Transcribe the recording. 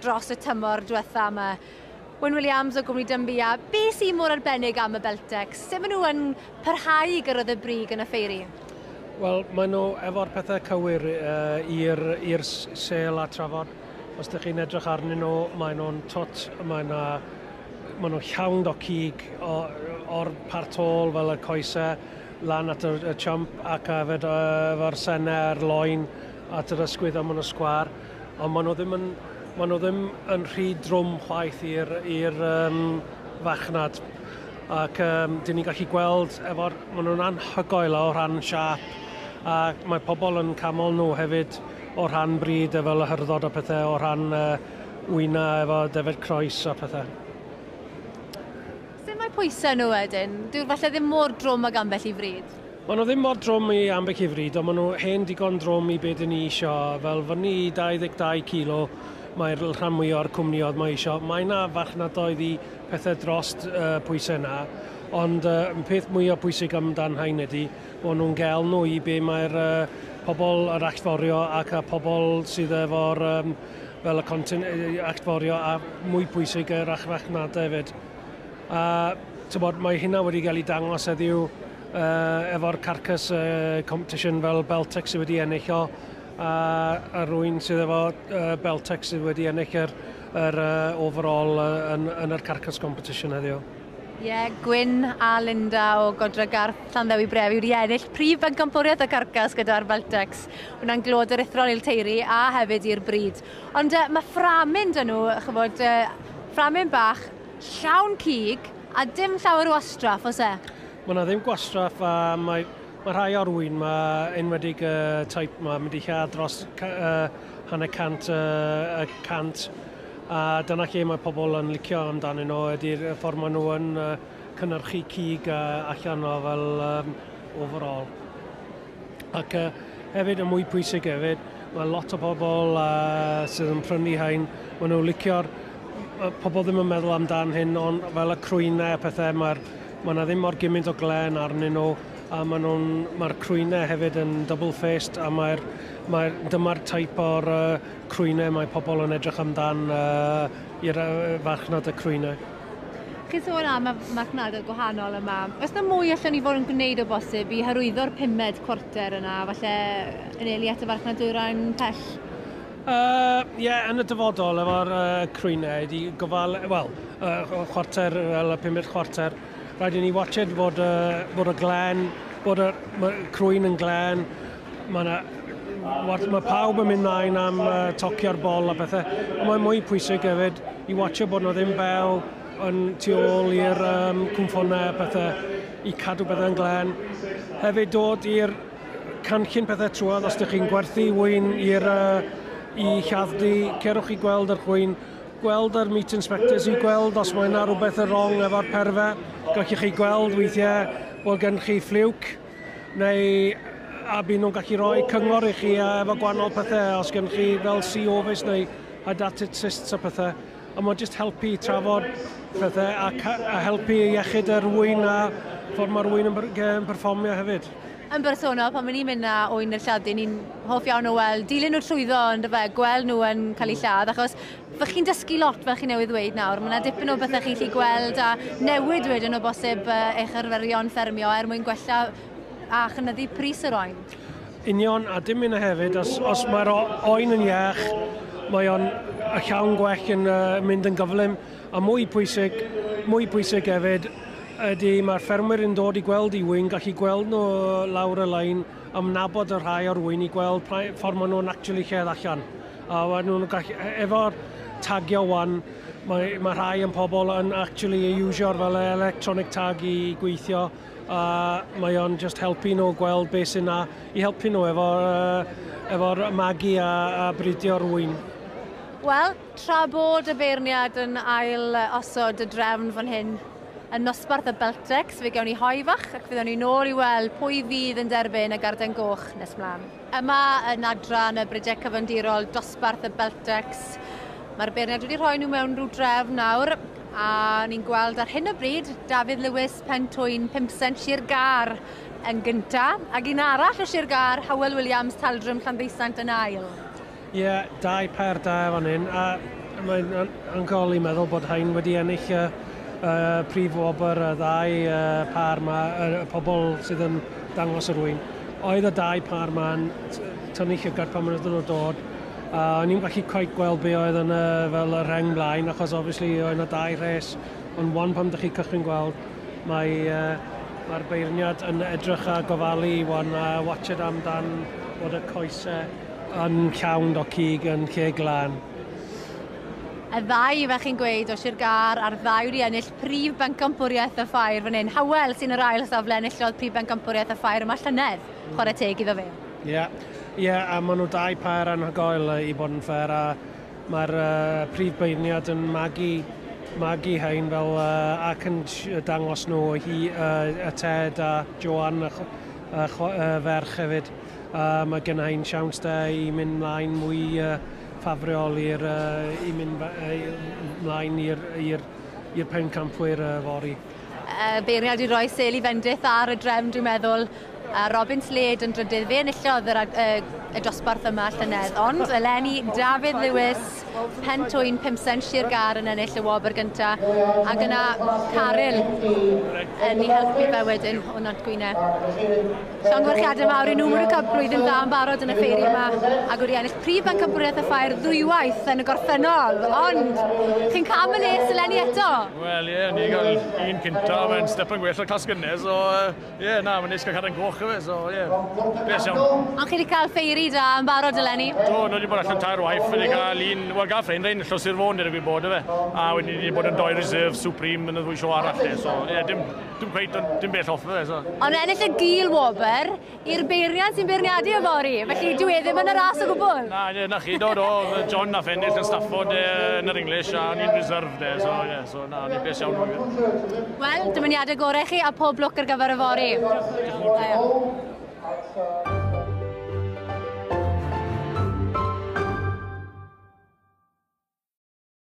dros y tymor diwetha yma. Wyn Williams o gwmni Dymbia, be sy'n mor arbennig am y Beltex? Sut maen nhw yn parhau i gyrraedd y brig yn y ffeiri? Wel, maen nhw efo'r pethau cywir i'r sel a trafod. Os ydych chi'n edrych arnyn nhw, maen nhw'n tot, maen nhw llawn o cig o'r partol fel y coesau, lan at y chump ac hefyd efo'r senau, loen at yr ysgwydd am yn y sgwar. Ond maen nhw ddim yn rhy drwm chwaith i'r fachnad. Ac dyn ni'n gallu gweld maen nhw'n anhygoel o rhan siap. A mae pobl yn camol nhw hefyd o rhan bryd fel y hyrddod a pethau, o rhan wyna efo defed croes a pethau. Sut mae pwysau nhw wedyn? Dwi'n falle ddim mor drwm ag ambell i fryd? Maen nhw ddim mor drwm i ambell i fryd, ond maen nhw hen digon drwm i beth ni isio. Fel fyny 22 kilo, mae'r rhan mwy o'r cwmnioedd mae isio. Mae yna farchnadoedd i pethau drost pwysau yna, ond peth mwy o pwysig amdan hain ydy bod nhw'n gael nhw i be mae'r pobl yr allforio ac a pobl sydd efo'r fel y allforio a mwy pwysig yr farchnadau hefyd. Mae hynna wedi cael ei dangos heddiw efo'r carcass competition fel Beltex sydd wedi ennill o a rhywun sydd efo Beltex sydd wedi ennill yr overall yn yr carcass competition heddiw. Gwyn a Linda o Godre Garth Llanddewi Brefi wedi ennill prif bencampwriaeth y carcas gyda'r Beltex. Hwna'n glod yr ithron i'r teiri a hefyd i'r bryd. Ond mae fframyn dyn nhw, chybod, fframyn bach, llawn cig a dim llawer o wastraff, os e? Mae yna ddim gwastraff a mae rhai o'r wyn, mae enwedig type mae wedi lladd dros hanner cant y cant. A dyna lle mae pobl yn licio amdanyn nhw ydy'r ffordd maen nhw yn cynnyrchu cig allan o fel overall. Ac hefyd y mwy pwysig hefyd, mae lot o pobl sydd yn prynu hain, maen nhw licio'r pobl ddim yn meddwl amdan hyn, ond fel y crwynau a pethau, mae yna ddim mor gymaint o glen arnyn nhw, a mae'r crwynau hefyd yn double-faced, a dyma'r taip o'r crwynau mae pobl yn edrych amdan i'r farchnad y crwynau. Chi'n sôn am y marchnadau gwahanol yma. Oes yna mwy allan ni fod yn gwneud o bosib i hyrwyddo'r 5 cwarter yna, falle yn eili at y farchnad dwyrain pell? Yn y dyfodol efo'r crwynau, chwarter, fel y 5 chwarter, rhaid i ni watched bod y glen, bod y crwyn yn glen. Mae pawb yn mynd mlaen am tocio'r bol a pethau. Mae'n mwy pwysig hefyd i watcho bod nhw ddim fel yn tu ôl i'r cwmffonnau a pethau i cadw pethau yn glen. Hefyd dod i'r canllun pethau trwad os ydych chi'n gwerthu wyn i lladddu, cerwch i gweld yr chwyn, gweld yr meat inspectors i gweld os mae yna rhywbeth yn wrong efo'r perfau. Gallwch chi gweld weithiau bod gen chi ffliwc a bydd nhw'n gallu rhoi cyngor i chi efo gwahanol pethau os gen chi fel C-Ovis neu hydatid cysts a pethau. A mae'n just helpu trafod pethau a helpu iechyd yr wyn a ffordd mae'r wyn yn perfformio hefyd. Yn bersonol, pan ni'n mynd â wyn i'r lladdu, ni'n hoff iawn o weld, dilyn nhw trwyddo ond gweld nhw yn cael eu lladd, achos fych chi'n dysgu lot fel chi newydd dweud nawr. Mae yna dipyn o bethau chi'n gallu gweld a newid wedyn o bosib eich arferion ffermio mwyn gwella a chynyddu pris yr oen. Union, a dim yna hefyd, os mae'r oen yn iach, mae o'n llawn gwell yn mynd yn gyflym, a mwy pwysig hefyd, ydy mae'r ffermwyr yn dod i gweld i wyn, gallu gweld nhw lawr y lein am nabod y rhai o'r wyn i gweld ffordd maen nhw'n actually lledd allan. A efo'r tagio wan, mae rhai yn pobl yn actually iwsio'r fel electronic tag i gweithio a mae o'n just helpu nhw gweld beth sy'n na i helpu nhw efo'r magu a bridio'r wyn. Wel, tra bod y beirniad yn ail osod y drefn fan hyn, yn nosbarth y Beltex, fe gawn ni hoifach ac fyddwn ni nôl i weld pwy fydd yn derbyn y garden goch nes mlaen. Yma yn adran y Brydau Cyfandirol dosbarth y Beltex. Mae'r beirniad wedi rhoi nhw mewn rhyw drefn nawr a ni'n gweld ar hyn o bryd Dafydd Lewis Pentwyn 5 Sir Gar yn gyntaf ac un arall o Sir Gar, Hywel Williams Taldrwm Llandeisant yn ail. Dau pair da fan hyn a mae'n angol i meddwl bod hain wedi ennill prif wobr y ddau par yma, y pobl sydd yn dangos yr wyn. Oedd y dau par yma'n tynnu llygad pan maen nhw'n dod. O'n i'n gallu cweit gweld be oedd yn fel y rheng blaen, achos obviously oedd yna dau res, ond one pam ydych chi cychwyn gweld, mae'r beirniad yn edrych a gofalu wan a watched amdan bod y coesau yn llawn o cig yn lle glân. Y ddau fe chi'n gweud o Sir Gar a'r ddau wedi ennill prif bencampwriaeth y ffair fan hyn. Hywel sy'n yr ail safle enillodd prif bencampwriaeth y ffair yma llynedd, chwarae teg iddo fe. Ie, a maen nhw dau pair anhygoel i bod yn ffer, a mae'r prif beirniad yn magu hain fel ac yn dangos nhw y Ted a Joan y ferch hefyd. Mae gen hain siawns da i mynd mlaen mwy ffafriol i mynd mlaen i'r pencampwyr fori. Beirniad i roi sel i fendith ar y drefn, dwi'n meddwl. Robin Slade yn drydydd, fe enillodd y dosbarth yma llynedd, ond eleni David Lewis, Pentwyn 500 Sir Gar yn ennill y wobr gyntaf, ac yna Caryl yn ei helpu fe wedyn o Nant Gwynedd. Llongyfarchiadau mawr i numr y cyblwydd yn dda yn barod yn y ffeiri yma, ac wedi ennill prif bencampwriaeth y ffair ddwywaith yn y gorffennol, ond chi'n cael yn nes eleni eto? Wel ie, ni gael un cynta, mae'n step yn gwell o'r clas gynnau, so ie, mae'n nes gael cadw'n goch fe, so ie, beth iawn. Ond chi wedi cael ffeiri da yn barod eleni? Do, nhw wedi bod allan tair waith, wedi cael un, wel gael ffrein rein, llos i'r fôn dyna gwybod fe, a wedi bod yn doi reserve supreme yn y ddwy sio arall, so ie, dim gweith, dim beth off fe, so. Ond ennill y gil wobr i'r beirniad sy'n beirniadu y fori, felly dwi e ddim yn y ras o gwbl? Na chi, do, John na fennill yn Stafford yn yr English, a ni'n reserve de, so ie, so na, ni'n beth iawn nhw. Wel, dymuniadau gorau chi a pob lwc ar gyfer y fori. Diolch yn fawr.